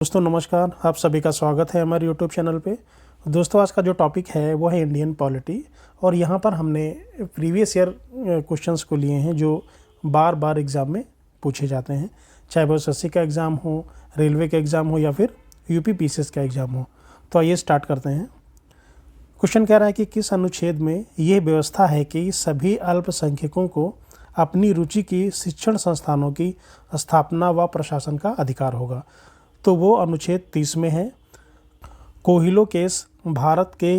दोस्तों नमस्कार, आप सभी का स्वागत है हमारे यूट्यूब चैनल पे। दोस्तों आज का जो टॉपिक है वो है इंडियन पॉलिटी। और यहाँ पर हमने प्रीवियस ईयर क्वेश्चंस को लिए हैं जो बार बार एग्ज़ाम में पूछे जाते हैं, चाहे वो एसएससी का एग्ज़ाम हो, रेलवे का एग्ज़ाम हो या फिर यूपी पीसीएस का एग्ज़ाम हो। तो आइए स्टार्ट करते हैं। क्वेश्चन कह रहा है कि किस अनुच्छेद में यह व्यवस्था है कि सभी अल्पसंख्यकों को अपनी रुचि की शिक्षण संस्थानों की स्थापना व प्रशासन का अधिकार होगा। तो वो अनुच्छेद 30 में है। कोहिलो केस भारत के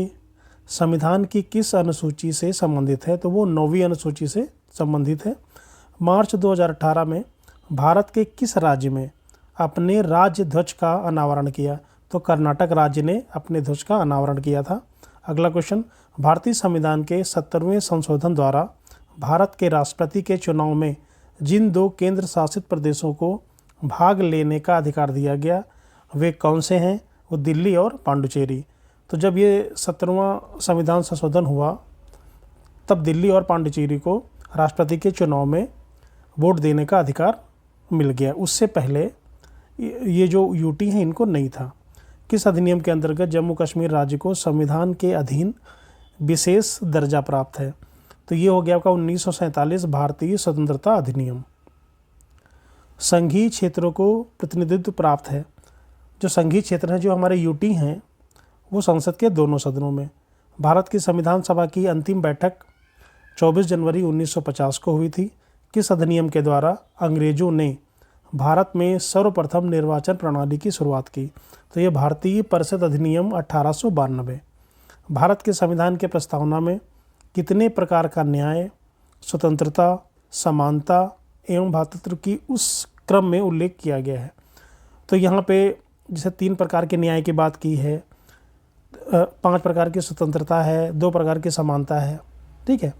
संविधान की किस अनुसूची से संबंधित है? तो वो 9वीं अनुसूची से संबंधित है। मार्च 2018 में भारत के किस राज्य में अपने राज्य ध्वज का अनावरण किया? तो कर्नाटक राज्य ने अपने ध्वज का अनावरण किया था। अगला क्वेश्चन, भारतीय संविधान के 70वें संशोधन द्वारा भारत के राष्ट्रपति के चुनाव में जिन 2 केंद्र शासित प्रदेशों को भाग लेने का अधिकार दिया गया वे कौन से हैं? वो दिल्ली और पांडुचेरी। तो जब ये 70वां संविधान संशोधन हुआ तब दिल्ली और पांडुचेरी को राष्ट्रपति के चुनाव में वोट देने का अधिकार मिल गया। उससे पहले ये जो यूटी हैं इनको नहीं था। किस अधिनियम के अंतर्गत जम्मू कश्मीर राज्य को संविधान के अधीन विशेष दर्जा प्राप्त है? तो ये हो गया आपका 1947 भारतीय स्वतंत्रता अधिनियम। संघीय क्षेत्रों को प्रतिनिधित्व प्राप्त है। जो संघीय क्षेत्र हैं जो हमारे यूटी हैं वो संसद के दोनों सदनों में। भारत की संविधान सभा की अंतिम बैठक 24 जनवरी 1950 को हुई थी। किस अधिनियम के द्वारा अंग्रेजों ने भारत में सर्वप्रथम निर्वाचन प्रणाली की शुरुआत की? तो ये भारतीय परिषद अधिनियम 1892। भारत के संविधान के प्रस्तावना में कितने प्रकार का न्याय, स्वतंत्रता, समानता एवं भ्रातृत्व की उस क्रम में उल्लेख किया गया है? तो यहाँ पे जैसे 3 प्रकार के न्याय की बात की है, 5 प्रकार की स्वतंत्रता है, 2 प्रकार की समानता है। ठीक है।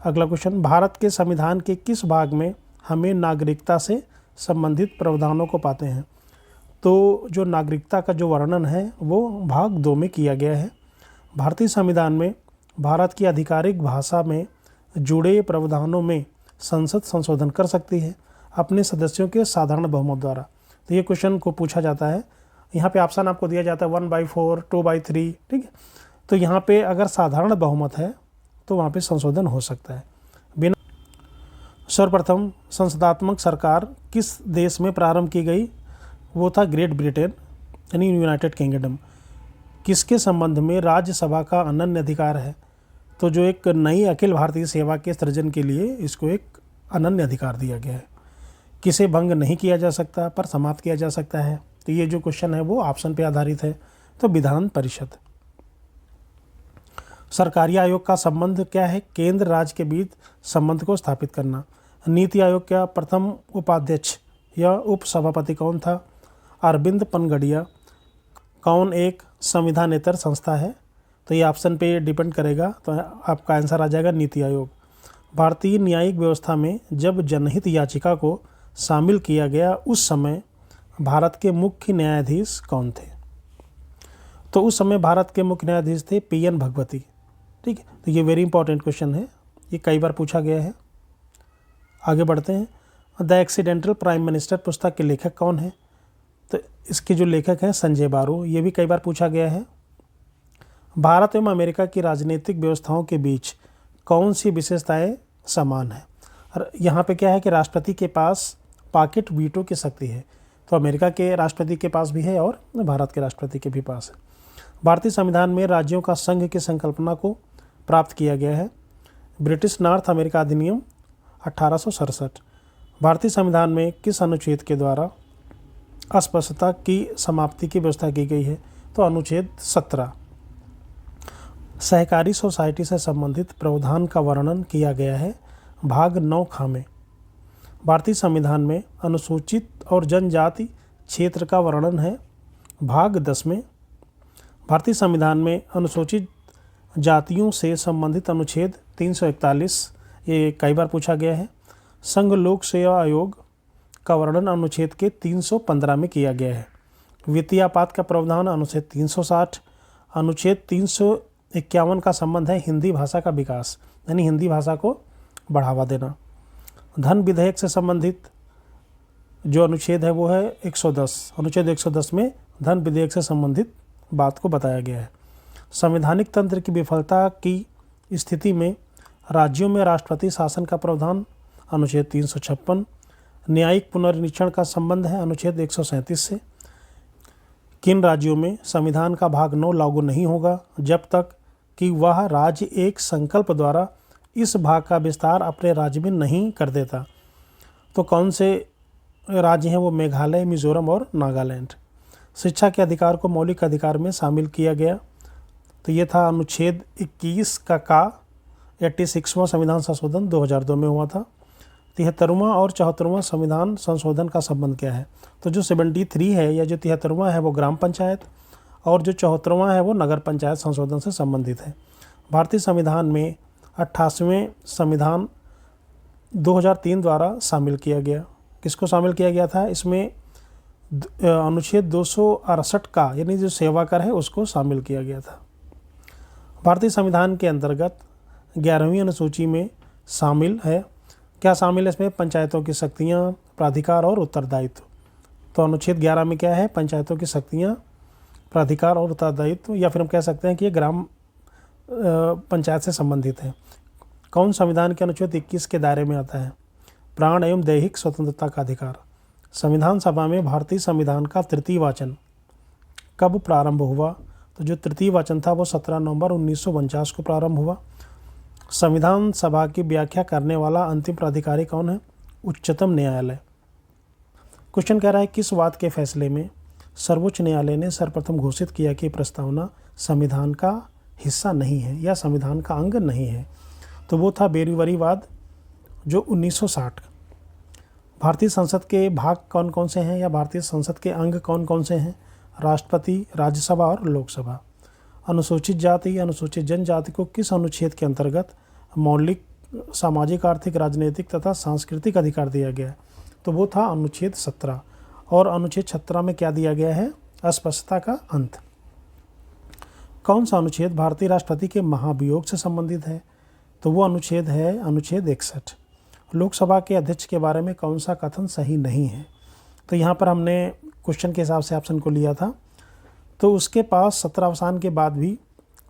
अगला क्वेश्चन, भारत के संविधान के किस भाग में हमें नागरिकता से संबंधित प्रावधानों को पाते हैं? तो जो नागरिकता का जो वर्णन है वो भाग 2 में किया गया है। भारतीय संविधान में भारत की आधिकारिक भाषा में जुड़े प्रावधानों में संसद संशोधन कर सकती है अपने सदस्यों के साधारण बहुमत द्वारा। तो ये क्वेश्चन को पूछा जाता है। यहाँ पे ऑप्शन आपको दिया जाता है 1/4, 2/3। ठीक है। तो यहाँ पे अगर साधारण बहुमत है तो वहाँ पे संशोधन हो सकता है। बिना सर्वप्रथम संसदात्मक सरकार किस देश में प्रारंभ की गई? वो था ग्रेट ब्रिटेन यानी यूनाइटेड किंगडम। किसके संबंध में राज्यसभा का अनन्य अधिकार है? तो जो एक नई अखिल भारतीय सेवा के सृजन के लिए इसको एक अनन्य अधिकार दिया गया है। किसे भंग नहीं किया जा सकता पर समाप्त किया जा सकता है? तो ये जो क्वेश्चन है वो ऑप्शन पे आधारित है। तो विधान परिषद। सरकारी आयोग का संबंध क्या है? केंद्र राज्य के बीच संबंध को स्थापित करना। नीति आयोग का प्रथम उपाध्यक्ष या उपसभापति कौन था? अरविंद पनगड़िया। कौन एक संविधानेतर संस्था है? तो ये ऑप्शन पे डिपेंड करेगा। तो आपका आंसर आ जाएगा नीति आयोग। भारतीय न्यायिक व्यवस्था में जब जनहित याचिका को शामिल किया गया उस समय भारत के मुख्य न्यायाधीश कौन थे? तो उस समय भारत के मुख्य न्यायाधीश थे PN भगवती। ठीक है। तो ये वेरी इंपॉर्टेंट क्वेश्चन है, ये कई बार पूछा गया है। आगे बढ़ते हैं। द एक्सीडेंटल प्राइम मिनिस्टर पुस्तक के लेखक कौन है? तो इसके जो लेखक हैं संजय बारू। ये भी कई बार पूछा गया है। भारत एवं अमेरिका की राजनीतिक व्यवस्थाओं के बीच कौन सी विशेषताएं समान है? और यहाँ पे क्या है कि राष्ट्रपति के पास पॉकेट वीटो की शक्ति है। तो अमेरिका के राष्ट्रपति के पास भी है और भारत के राष्ट्रपति के भी पास है। भारतीय संविधान में राज्यों का संघ की संकल्पना को प्राप्त किया गया है। ब्रिटिश नॉर्थ अमेरिका अधिनियम 1867। भारतीय संविधान में किस अनुच्छेद के द्वारा अस्पष्टता की समाप्ति की व्यवस्था की गई है? तो अनुच्छेद 17। सहकारी सोसाइटी से संबंधित प्रावधान का वर्णन किया गया है भाग 9 ख में। भारतीय संविधान में अनुसूचित और जनजाति क्षेत्र का वर्णन है भाग 10 में। भारतीय संविधान में अनुसूचित जातियों से संबंधित अनुच्छेद 341, ये कई बार पूछा गया है। संघ लोक सेवा आयोग का वर्णन अनुच्छेद के 315 में किया गया है। वित्तीय आपात का प्रावधान अनुच्छेद 360। अनुच्छेद 351 का संबंध है हिंदी भाषा का विकास यानी हिंदी भाषा को बढ़ावा देना। धन विधेयक से संबंधित जो अनुच्छेद है वो है 110। अनुच्छेद 110 में धन विधेयक से संबंधित बात को बताया गया है। संवैधानिक तंत्र की विफलता की स्थिति में राज्यों में राष्ट्रपति शासन का प्रावधान अनुच्छेद 356। न्यायिक पुनर्निरीक्षण का संबंध है अनुच्छेद 137 से। किन राज्यों में संविधान का भाग 9 लागू नहीं होगा जब तक कि वह राज्य एक संकल्प द्वारा इस भाग का विस्तार अपने राज्य में नहीं कर देता। तो कौन से राज्य हैं वो मेघालय, मिजोरम और नागालैंड। शिक्षा के अधिकार को मौलिक अधिकार में शामिल किया गया, तो ये था अनुच्छेद 21 का 86वां संविधान संशोधन 2002 में हुआ था। 73वां और 74वां संविधान संशोधन का संबंध क्या है? तो जो 73 है या जो 73वां है वो ग्राम पंचायत और जो 74वां है वो नगर पंचायत संशोधन से संबंधित है। भारतीय संविधान में 88वें संविधान 2003 द्वारा शामिल किया गया। किसको शामिल किया गया था? इसमें अनुच्छेद 268 का यानी जो सेवा कर है उसको शामिल किया गया था। भारतीय संविधान के अंतर्गत 11वीं अनुसूची में शामिल है, क्या शामिल है इसमें? पंचायतों की शक्तियाँ, प्राधिकार और उत्तरदायित्व। तो अनुच्छेद 11 में क्या है? पंचायतों की शक्तियाँ, प्राधिकार और उत्तरदायित्व, या फिर हम कह सकते हैं कि ये ग्राम पंचायत से संबंधित है। कौन संविधान के अनुच्छेद 21 के दायरे में आता है? प्राण एवं दैहिक स्वतंत्रता का अधिकार। संविधान सभा में भारतीय संविधान का तृतीय वाचन कब प्रारंभ हुआ? तो जो तृतीय वाचन था वो 17 नवंबर 1949 को प्रारंभ हुआ। संविधान सभा की व्याख्या करने वाला अंतिम प्राधिकारी कौन है? उच्चतम न्यायालय। क्वेश्चन कह रहा है किस वाद के फैसले में सर्वोच्च न्यायालय ने सर्वप्रथम घोषित किया कि प्रस्तावना संविधान का हिस्सा नहीं है या संविधान का अंग नहीं है? तो वो था बेरीवरी वाद जो 1960। भारतीय संसद के भाग कौन कौन से हैं या भारतीय संसद के अंग कौन कौन से हैं? राष्ट्रपति, राज्यसभा और लोकसभा। अनुसूचित जाति, अनुसूचित जनजाति को किस अनुच्छेद के अंतर्गत मौलिक सामाजिक, आर्थिक, राजनीतिक तथा सांस्कृतिक अधिकार दिया गया है? तो वो था अनुच्छेद 17। और अनुच्छेद 17 में क्या दिया गया है? अस्पृश्यता का अंत। कौन सा अनुच्छेद भारतीय राष्ट्रपति के महाभियोग से संबंधित है? तो वो अनुच्छेद है अनुच्छेद 61। लोकसभा के अध्यक्ष के बारे में कौन सा कथन सही नहीं है? तो यहाँ पर हमने क्वेश्चन के हिसाब से ऑप्शन को लिया था। तो उसके पास सत्रावसान के बाद भी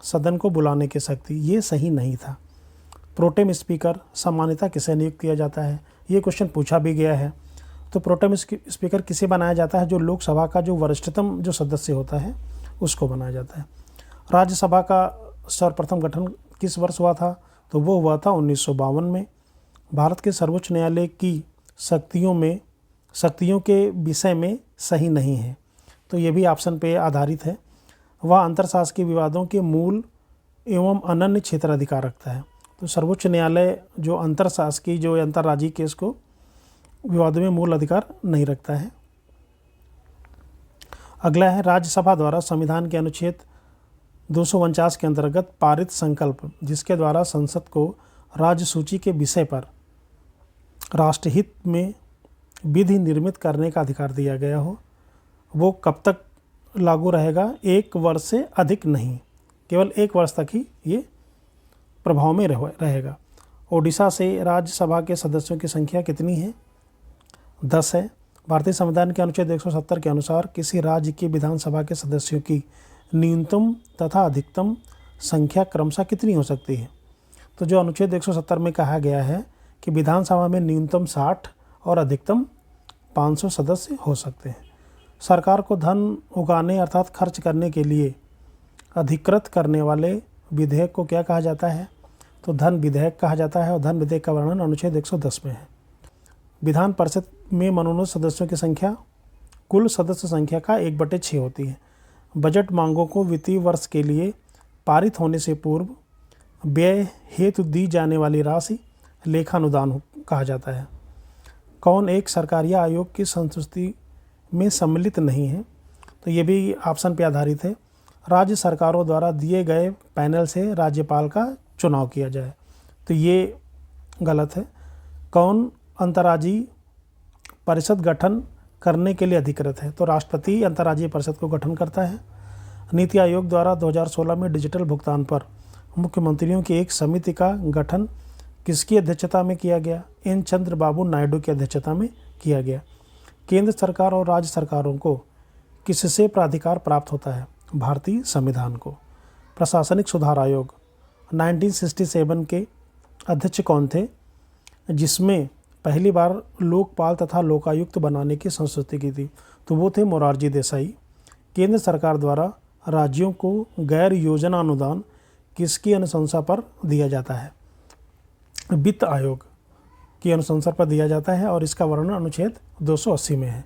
सदन को बुलाने की शक्ति, ये सही नहीं था। प्रोटेम स्पीकर सामान्यतः किसे नियुक्त किया जाता है? ये क्वेश्चन पूछा भी गया है। तो प्रोटेम स्पीकर किसे बनाया जाता है? जो लोकसभा का जो वरिष्ठतम जो सदस्य होता है उसको बनाया जाता है। राज्यसभा का सर्वप्रथम गठन किस वर्ष हुआ था? तो वो हुआ था 1952 में। भारत के सर्वोच्च न्यायालय की शक्तियों के विषय में सही नहीं है, तो ये भी ऑप्शन पे आधारित है। वह अंतरशासकीय विवादों के मूल एवं अनन्य क्षेत्राधिकार रखता है। तो सर्वोच्च न्यायालय जो अंतरशासकीय जो अंतर्राज्यीय केस को विवादों में मूल अधिकार नहीं रखता है। अगला है राज्यसभा द्वारा संविधान के अनुच्छेद 249 के अंतर्गत पारित संकल्प जिसके द्वारा संसद को राज्य सूची के विषय पर राष्ट्रहित में विधि निर्मित करने का अधिकार दिया गया हो, वो कब तक लागू रहेगा? 1 वर्ष से अधिक नहीं, केवल 1 वर्ष तक ही ये प्रभाव में रहेगा। ओडिशा से राज्यसभा के सदस्यों की संख्या कितनी है? 10 है। भारतीय संविधान के अनुच्छेद 170 के अनुसार किसी राज्य की विधानसभा के सदस्यों की न्यूनतम तथा अधिकतम संख्या क्रमशः कितनी हो सकती है? तो जो अनुच्छेद 170 में कहा गया है कि विधानसभा में न्यूनतम 60 और अधिकतम 500 सदस्य हो सकते हैं। सरकार को धन उगाने अर्थात खर्च करने के लिए अधिकृत करने वाले विधेयक को क्या कहा जाता है? तो धन विधेयक कहा जाता है और धन विधेयक का वर्णन अनुच्छेद 110 में है। विधान परिषद में मनोनीत सदस्यों की संख्या कुल सदस्य संख्या का 1/6 होती है। बजट मांगों को वित्तीय वर्ष के लिए पारित होने से पूर्व व्यय हेतु दी जाने वाली राशि लेखानुदान कहा जाता है। कौन एक सरकारी आयोग की संस्तुति में सम्मिलित नहीं है? तो ये भी ऑप्शन पे आधारित है। राज्य सरकारों द्वारा दिए गए पैनल से राज्यपाल का चुनाव किया जाए, तो ये गलत है। कौन अंतर्राज्यीय परिषद गठन करने के लिए अधिकृत है? तो राष्ट्रपति अंतर्राज्यीय परिषद को गठन करता है। नीति आयोग द्वारा 2016 में डिजिटल भुगतान पर मुख्यमंत्रियों की एक समिति का गठन किसकी अध्यक्षता में किया गया? एन चंद्रबाबू नायडू की अध्यक्षता में किया गया। केंद्र सरकार और राज्य सरकारों को किससे प्राधिकार प्राप्त होता है? भारतीय संविधान को। प्रशासनिक सुधार आयोग 1967 के अध्यक्ष कौन थे, जिसमें पहली बार लोकपाल तथा लोकायुक्त बनाने की संस्तुति की थी? तो वो थे मोरारजी देसाई। केंद्र सरकार द्वारा राज्यों को गैर योजना अनुदान किसकी अनुशंसा पर दिया जाता है? वित्त आयोग की अनुशंसा पर दिया जाता है और इसका वर्णन अनुच्छेद 280 में है।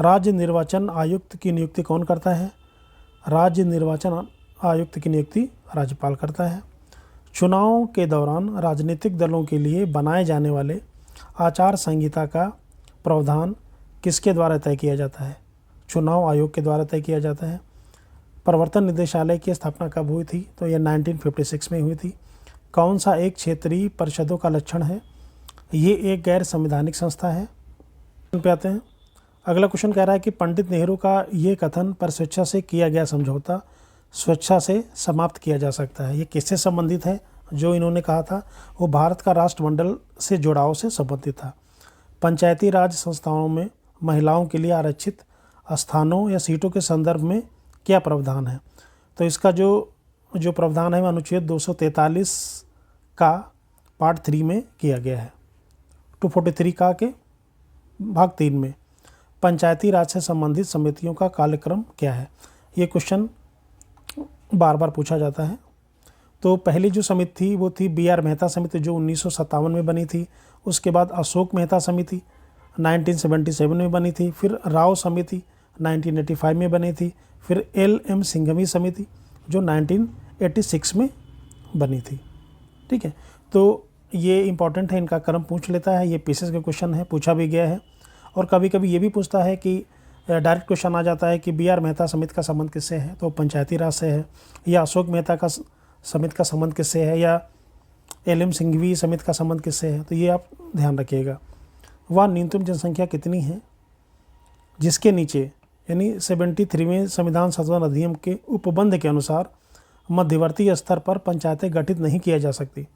राज्य निर्वाचन आयुक्त की नियुक्ति कौन करता है? राज्य निर्वाचन आयुक्त की नियुक्ति राज्यपाल करता है। चुनाव के दौरान राजनीतिक दलों के लिए बनाए जाने वाले आचार संहिता का प्रावधान किसके द्वारा तय किया जाता है? चुनाव आयोग के द्वारा तय किया जाता है। प्रवर्तन निदेशालय की स्थापना कब हुई थी? तो यह 1956 में हुई थी। कौन सा एक क्षेत्रीय परिषदों का लक्षण है? ये एक गैर संवैधानिक संस्था है। पे आते हैं। अगला क्वेश्चन कह रहा है कि पंडित नेहरू का ये कथन पर स्वेच्छा से किया गया समझौता स्वेच्छा से समाप्त किया जा सकता है, ये किससे संबंधित है? जो इन्होंने कहा था वो भारत का राष्ट्रमंडल से जुड़ाव से संबंधित था। पंचायती राज संस्थाओं में महिलाओं के लिए आरक्षित स्थानों या सीटों के संदर्भ में क्या प्रावधान है? तो इसका जो प्रावधान है वह अनुच्छेद 243 का पार्ट 3 में किया गया है। 243 का के भाग 3 में पंचायती राज से संबंधित समितियों का कार्यक्रम क्या है? ये क्वेश्चन बार बार पूछा जाता है। तो पहली जो समिति थी वो थी बी आर मेहता समिति, जो 1957 में बनी थी। उसके बाद अशोक मेहता समिति 1977 में बनी थी। फिर राव समिति 1985 में बनी थी। फिर एल एम सिंघवी समिति जो 1986 में बनी थी। ठीक है, तो ये इंपॉर्टेंट है, इनका क्रम पूछ लेता है। ये पीसेस का क्वेश्चन है, पूछा भी गया है। और कभी कभी ये भी पूछता है कि डायरेक्ट क्वेश्चन आ जाता है कि बी आर मेहता समिति का संबंध किससे है? तो पंचायती राज से है। या अशोक मेहता का समिति का संबंध किससे है? या एल एम सिंघवी समिति का संबंध किससे है? तो ये आप ध्यान रखिएगा। वह न्यूनतम जनसंख्या कितनी है जिसके नीचे यानी 73वें संविधान संशोधन अधिनियम के उपबंध के अनुसार मध्यवर्ती स्तर पर पंचायतें गठित नहीं किया जा सकती?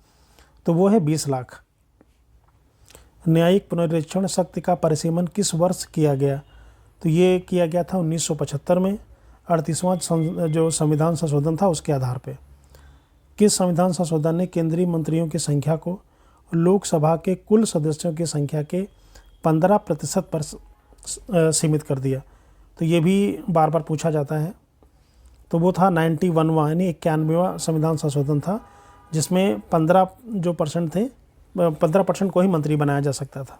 तो वो है 20 लाख। न्यायिक पुनरीक्षण शक्ति का परिसीमन किस वर्ष किया गया? तो ये किया गया था 1975 में। 38वां जो संविधान संशोधन था उसके आधार पे। किस संविधान संशोधन ने केंद्रीय मंत्रियों की संख्या को लोकसभा के कुल सदस्यों की संख्या के 15% पर सीमित कर दिया? तो ये भी बार बार पूछा जाता है। तो वो था 91वां यानी 91वां संविधान संशोधन था, जिसमें 15% थे, 15% को ही मंत्री बनाया जा सकता था।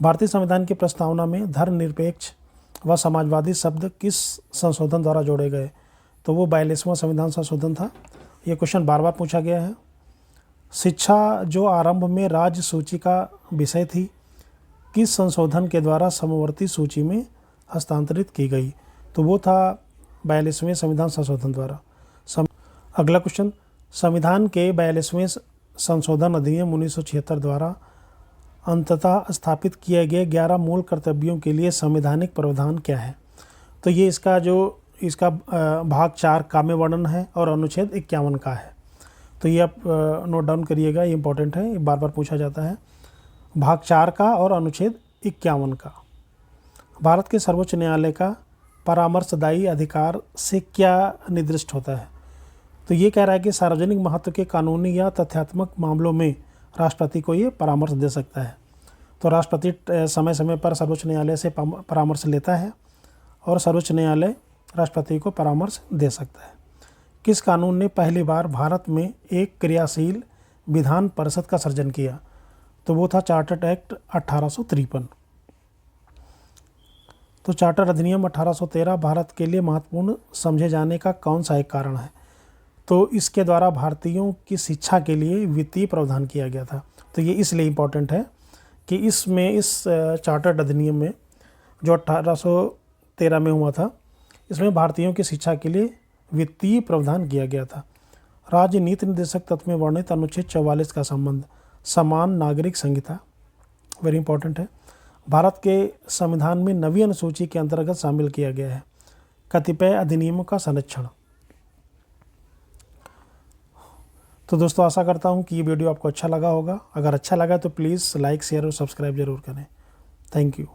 भारतीय संविधान की प्रस्तावना में धर्मनिरपेक्ष व समाजवादी शब्द किस संशोधन द्वारा जोड़े गए? तो वो 42वां संविधान संशोधन था। ये क्वेश्चन बार बार पूछा गया है। शिक्षा जो आरंभ में राज्य सूची का विषय थी, किस संशोधन के द्वारा समवर्ती सूची में हस्तांतरित की गई? तो वो था 42वें संविधान संशोधन द्वारा। अगला क्वेश्चन, संविधान के 42वें संशोधन अधिनियम 1976 द्वारा अंततः स्थापित किए गए 11 मूल कर्तव्यों के लिए संवैधानिक प्रावधान क्या है? तो ये इसका भाग 4 का में वर्णन है और अनुच्छेद 51 का है। तो ये आप नोट डाउन करिएगा, ये इंपॉर्टेंट है, ये बार बार पूछा जाता है। भाग 4 का और अनुच्छेद 51 का। भारत के सर्वोच्च न्यायालय का परामर्शदायी अधिकार से क्या निर्दिष्ट होता है? तो ये कह रहा है कि सार्वजनिक महत्व के कानूनी या तथ्यात्मक मामलों में राष्ट्रपति को ये परामर्श दे सकता है। तो राष्ट्रपति समय समय पर सर्वोच्च न्यायालय से परामर्श लेता है और सर्वोच्च न्यायालय राष्ट्रपति को परामर्श दे सकता है। किस कानून ने पहली बार भारत में एक क्रियाशील विधान परिषद का सृजन किया? तो वो था चार्टर एक्ट 1853। तो चार्टर अधिनियम 1813 भारत के लिए महत्वपूर्ण समझे जाने का कौन सा एक कारण है? तो इसके द्वारा भारतीयों की शिक्षा के लिए वित्तीय प्रावधान किया गया था। तो ये इसलिए इम्पोर्टेंट है कि इस चार्टर्ड अधिनियम में जो 1813 में हुआ था, इसमें भारतीयों की शिक्षा के लिए वित्तीय प्रावधान किया गया था। राज्य नीति निर्देशक तत्व में वर्णित अनुच्छेद 44 का संबंध समान नागरिक संहिता, वेरी इंपॉर्टेंट है, भारत के संविधान में नवीं अनुसूची के अंतर्गत शामिल किया गया है। कतिपय अधिनियमों का संरक्षण। तो दोस्तों आशा करता हूँ कि ये वीडियो आपको अच्छा लगा होगा। अगर अच्छा लगा तो प्लीज़ लाइक, शेयर और सब्सक्राइब जरूर करें। Thank you.